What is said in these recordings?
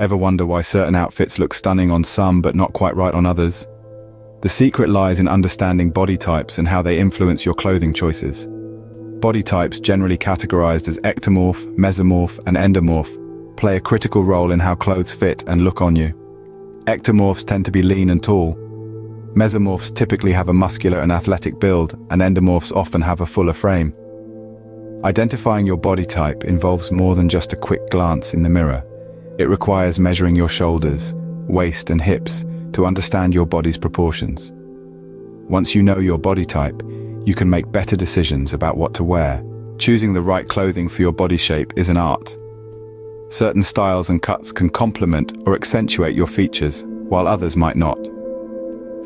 Ever wonder why certain outfits look stunning on some but not quite right on others? The secret lies in understanding body types and how they influence your clothing choices. Body types, generally categorized as ectomorph, mesomorph, and endomorph, play a critical role in how clothes fit and look on you. Ectomorphs tend to be lean and tall. Mesomorphs typically have a muscular and athletic build, and endomorphs often have a fuller frame. Identifying your body type involves more than just a quick glance in the mirror. It requires measuring your shoulders, waist, and hips to understand your body's proportions. Once you know your body type, you can make better decisions about what to wear. Choosing the right clothing for your body shape is an art. Certain styles and cuts can complement or accentuate your features, while others might not.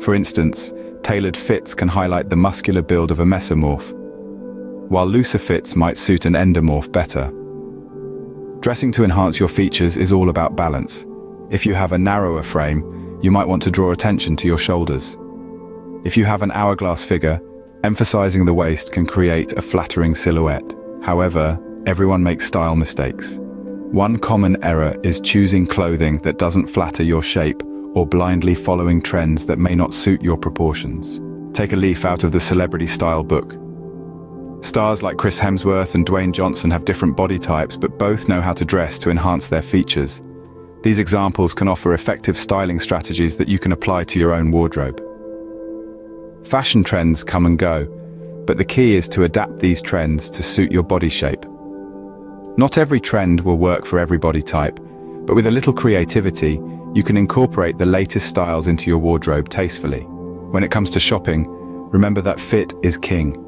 For instance, tailored fits can highlight the muscular build of a mesomorph, while looser fits might suit an endomorph better. Dressing to enhance your features is all about balance. If you have a narrower frame, you might want to draw attention to your shoulders. If you have an hourglass figure, emphasizing the waist can create a flattering silhouette. However, everyone makes style mistakes. One common error is choosing clothing that doesn't flatter your shape or blindly following trends that may not suit your proportions. Take a leaf out of the celebrity style book. Stars like Chris Hemsworth and Dwayne Johnson have different body types, but both know how to dress to enhance their features. These examples can offer effective styling strategies that you can apply to your own wardrobe. Fashion trends come and go, but the key is to adapt these trends to suit your body shape. Not every trend will work for every body type, but with a little creativity, you can incorporate the latest styles into your wardrobe tastefully. When it comes to shopping, remember that fit is king.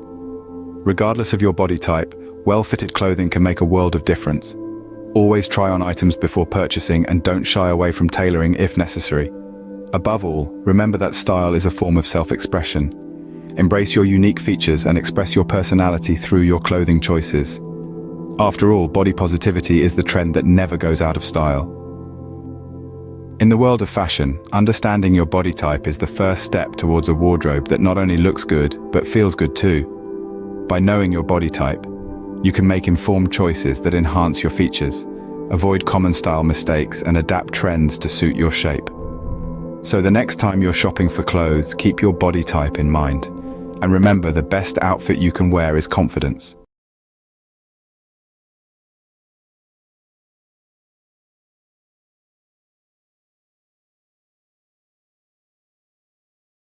Regardless of your body type, well-fitted clothing can make a world of difference. Always try on items before purchasing and don't shy away from tailoring if necessary. Above all, remember that style is a form of self-expression. Embrace your unique features and express your personality through your clothing choices. After all, body positivity is the trend that never goes out of style. In the world of fashion, understanding your body type is the first step towards a wardrobe that not only looks good, but feels good too. By knowing your body type, you can make informed choices that enhance your features, avoid common style mistakes, and adapt trends to suit your shape. So the next time you're shopping for clothes, keep your body type in mind. And remember, the best outfit you can wear is confidence.